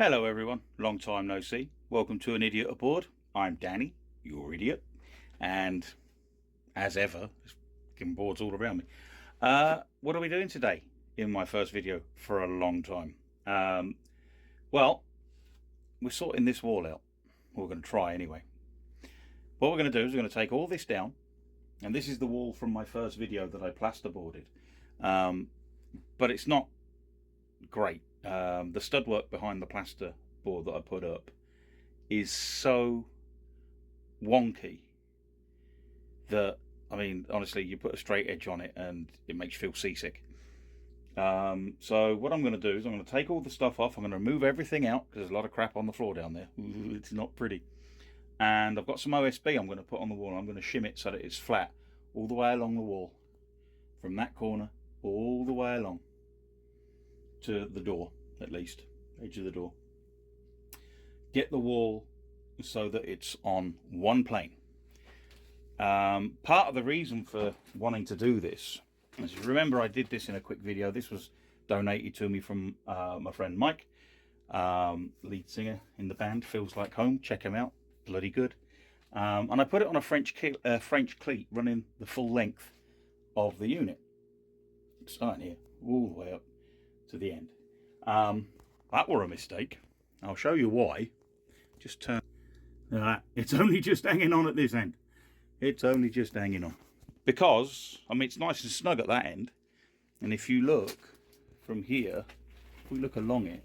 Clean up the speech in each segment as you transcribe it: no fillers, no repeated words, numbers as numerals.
Hello everyone, long time no see. Welcome to An Idiot Aboard. I'm Danny, your idiot, and as ever, there's fucking boards all around me. What are we doing today in my first video for a long time? Well, we're sorting this wall out. We're going to try anyway. What we're going to do is we're going to take all this down, and this is the wall from my first video that I plasterboarded. But it's not great. The stud work behind the plaster board that I put up is so wonky that, I mean, honestly, you put a straight edge on it and it makes you feel seasick. So what I'm going to do is I'm going to take all the stuff off. I'm going to remove everything out because there's a lot of crap on the floor down there. It's not pretty. And I've got some OSB I'm going to put on the wall. I'm going to shim it so that it's flat all the way along the wall, from that corner all the way along to the door, at least edge of the door. Get the wall so that it's on one plane. Part of the reason for wanting to do this, as you remember, I did this in a quick video. This was donated to me from my friend Mike, lead singer in the band Feels Like Home. Check him out, bloody good. And I put it on a French cleat running the full length of the unit, starting here all the way up to the end. That were a mistake. I'll show you why. Just turn. It's only just hanging on at this end. It's only just hanging on. Because, I mean, it's nice and snug at that end. And if you look from here, if we look along it,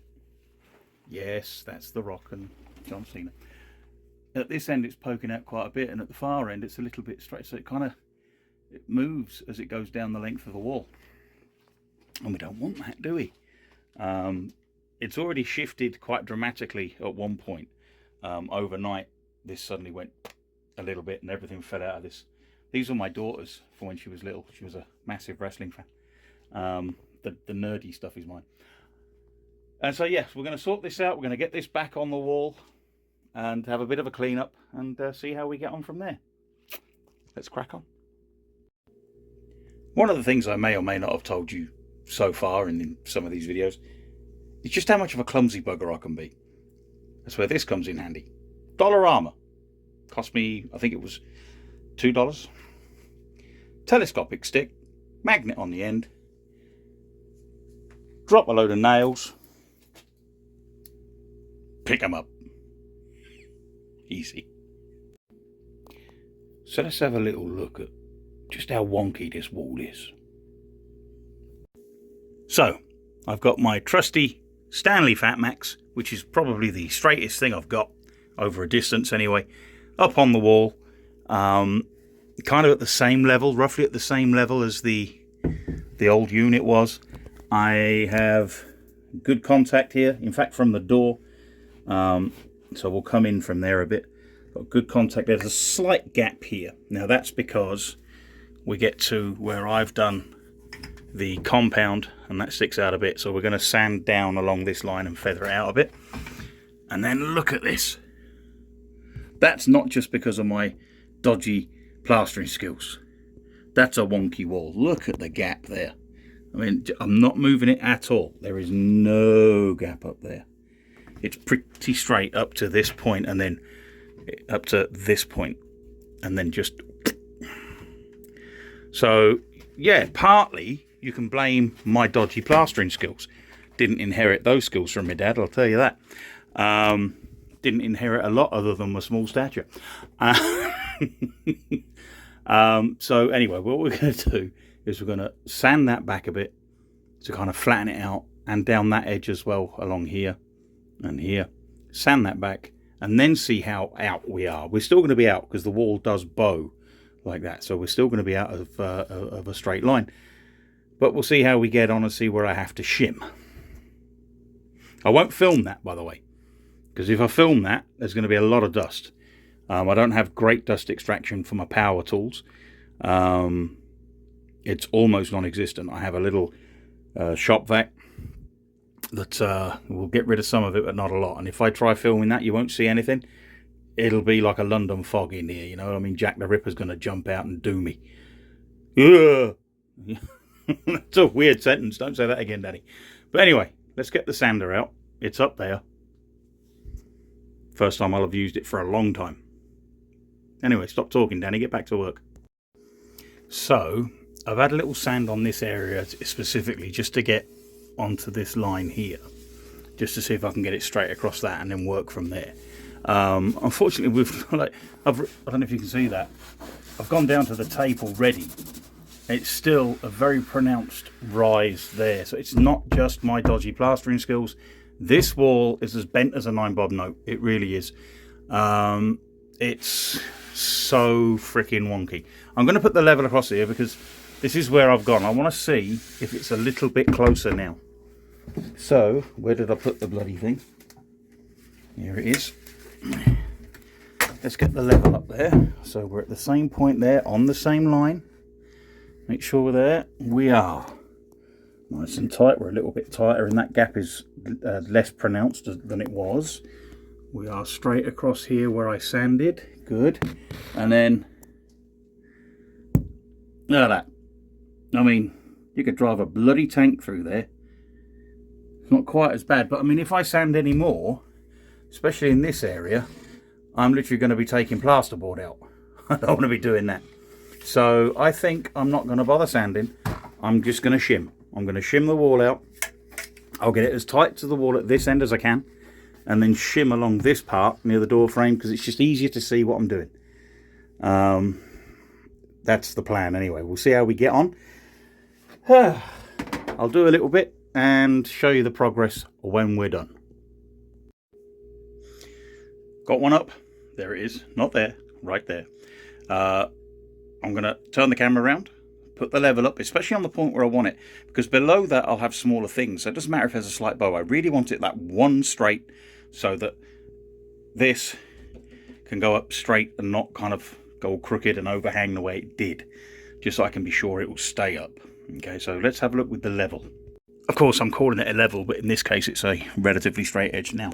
yes, that's the Rock and John Cena. At this end, it's poking out quite a bit, and at the far end, it's a little bit straight. So it moves as it goes down the length of the wall. And we don't want that, do we? It's already shifted quite dramatically at one point. Overnight, this suddenly went a little bit and everything fell out of this. These were my daughter's from when she was little. She was a massive wrestling fan. The nerdy stuff is mine. And so, yes, we're going to sort this out. We're going to get this back on the wall and have a bit of a clean up and see how we get on from there. Let's crack on. One of the things I may or may not have told you so far in some of these videos is just how much of a clumsy bugger I can be. That's where this comes in handy. Dollarama. Cost me, I think it was $2. Telescopic stick, magnet on the end, drop a load of nails, pick them up. Easy. So let's have a little look at just how wonky this wall is. So, I've got my trusty Stanley Fatmax, which is probably the straightest thing I've got, over a distance anyway, up on the wall, kind of at the same level, roughly at the same level as the old unit was. I have good contact here, in fact from the door, so we'll come in from there a bit. Got good contact. There's a slight gap here. Now that's because we get to where I've done the compound and that sticks out a bit, so we're going to sand down along this line and feather it out a bit. And then look at this. That's not just because of my dodgy plastering skills. That's a wonky wall. Look at the gap there. I mean, I'm not moving it at all. There is no gap up there. It's pretty straight up to this point and then up to this point and then just... So, yeah, partly you can blame my dodgy plastering skills. Didn't inherit those skills from my dad, I'll tell you that. Didn't inherit a lot other than my small stature. So anyway, what we're going to do is we're going to sand that back a bit to kind of flatten it out, and down that edge as well, along here and here. Sand that back and then see how out we are. We're still going to be out because the wall does bow like that, so we're still going to be out of a straight line. But we'll see how we get on and see where I have to shim. I won't film that, by the way, because if I film that, there's going to be a lot of dust. I don't have great dust extraction for my power tools. It's almost non-existent. I have a little shop vac that will get rid of some of it, but not a lot. And if I try filming that, you won't see anything. It'll be like a London fog in here, you know what I mean? Jack the Ripper's going to jump out and do me. That's a weird sentence. Don't say that again, Daddy. But anyway, let's get the sander out. It's up there. First time I'll have used it for a long time. Anyway, stop talking, Danny, get back to work. So I've had a little sand on this area specifically just to get onto this line here, just to see if I can get it straight across that and then work from there. Unfortunately, we've I don't know if you can see that, I've gone down to the tape already. It's still a very pronounced rise there, so it's not just my dodgy plastering skills. This wall is as bent as a 9-bob note. It really is. It's so freaking wonky. I'm going to put the level across here because this is where I've gone. I want to see if it's a little bit closer now. So, where did I put the bloody thing? Here it is. Let's get the level up there. So we're at the same point there, on the same line. Make sure we're there. We are. Nice and tight. We're a little bit tighter and that gap is less pronounced than it was. We are straight across here where I sanded. Good. And then, look at that. I mean, you could drive a bloody tank through there. It's not quite as bad, but I mean, if I sand any more, especially in this area, I'm literally going to be taking plasterboard out. I don't want to be doing that. So I think I'm not going to bother sanding. I'm just going to shim. I'm going to shim the wall out. I'll get it as tight to the wall at this end as I can, and then shim along this part near the door frame because it's just easier to see what I'm doing. That's the plan anyway. We'll see how we get on. I'll do a little bit and show you the progress when we're done. Got one up. There it is. Not there. Right there. I'm going to turn the camera around, put the level up, especially on the point where I want it, because below that I'll have smaller things. So it doesn't matter if there's a slight bow. I really want it that one straight so that this can go up straight and not kind of go crooked and overhang the way it did, just so I can be sure it will stay up. Okay, so let's have a look with the level. Of course, I'm calling it a level, but in this case it's a relatively straight edge now.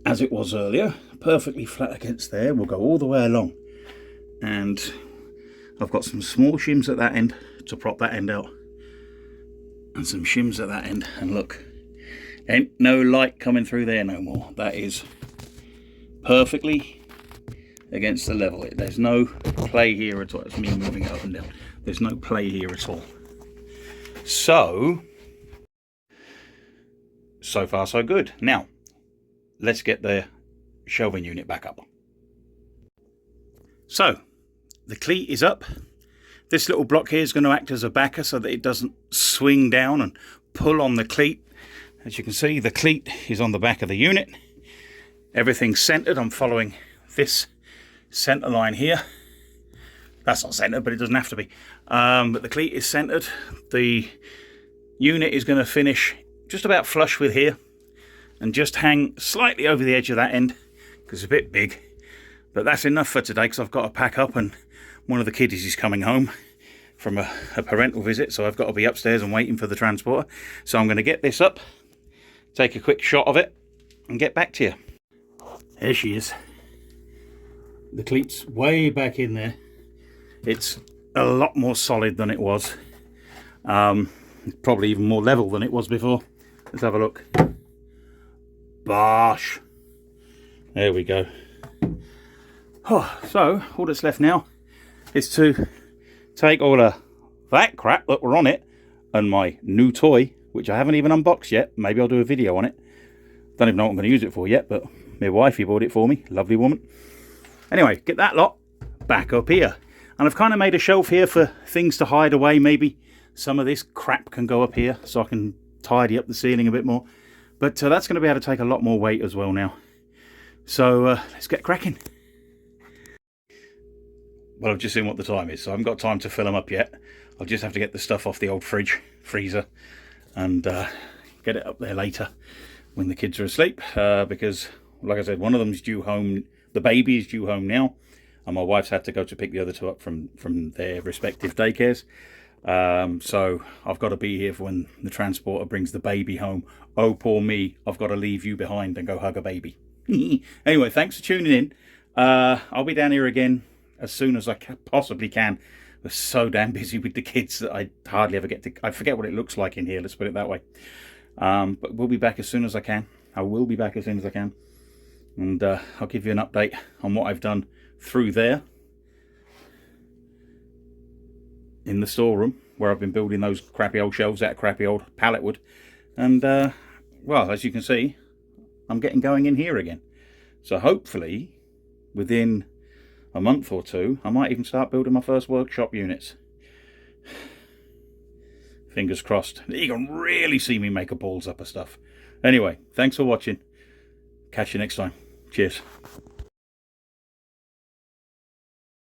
As it was earlier, perfectly flat against there. We'll go all the way along. And I've got some small shims at that end to prop that end out. And some shims at that end. And look, ain't no light coming through there no more. That is perfectly against the level. There's no play here at all. It's me moving it up and down. There's no play here at all. So far so good. Now, let's get the shelving unit back up. So, the cleat is up. This little block here is going to act as a backer so that it doesn't swing down and pull on the cleat. As you can see, the cleat is on the back of the unit. Everything's centered. I'm following this center line here. That's not centered, but it doesn't have to be. But the cleat is centered. The unit is going to finish just about flush with here and just hang slightly over the edge of that end because it's a bit big. But that's enough for today because I've got to pack up and one of the kiddies is coming home from a parental visit, so I've got to be upstairs and waiting for the transporter. So I'm going to get this up, take a quick shot of it and get back to you. There she is. The cleat's way back in there. It's a lot more solid than it was. It's probably even more level than it was before. Let's have a look. Bosh. There we go. Oh, so all that's left now is to take all of that crap that were on it and my new toy, which I haven't even unboxed yet. Maybe I'll do a video on it. Don't even know what I'm going to use it for yet, but my wifey bought it for me. Lovely woman. Anyway, get that lot back up here. And I've kind of made a shelf here for things to hide away. Maybe some of this crap can go up here so I can tidy up the ceiling a bit more. But that's going to be able to take a lot more weight as well now. So let's get cracking. Well, I've just seen what the time is, so I haven't got time to fill them up yet. I'll just have to get the stuff off the old freezer, and get it up there later when the kids are asleep. Because, like I said, one of them's due home. The baby is due home now, and my wife's had to go to pick the other two up from their respective daycares. So I've got to be here for when the transporter brings the baby home. Oh, poor me, I've got to leave you behind and go hug a baby. Anyway, thanks for tuning in. I'll be down here again as soon as I possibly can. We're so damn busy with the kids that I hardly ever get to... I forget what it looks like in here, let's put it that way. But we'll be back as soon as I can. I will be back as soon as I can. and I'll give you an update on what I've done through there in the storeroom where I've been building those crappy old shelves out of crappy old pallet wood. And well, as you can see, I'm getting going in here again. So hopefully within a month or two I might even start building my first workshop units. Fingers crossed. You can really see me make a balls up of stuff. Anyway, thanks for watching. Catch you next time. Cheers.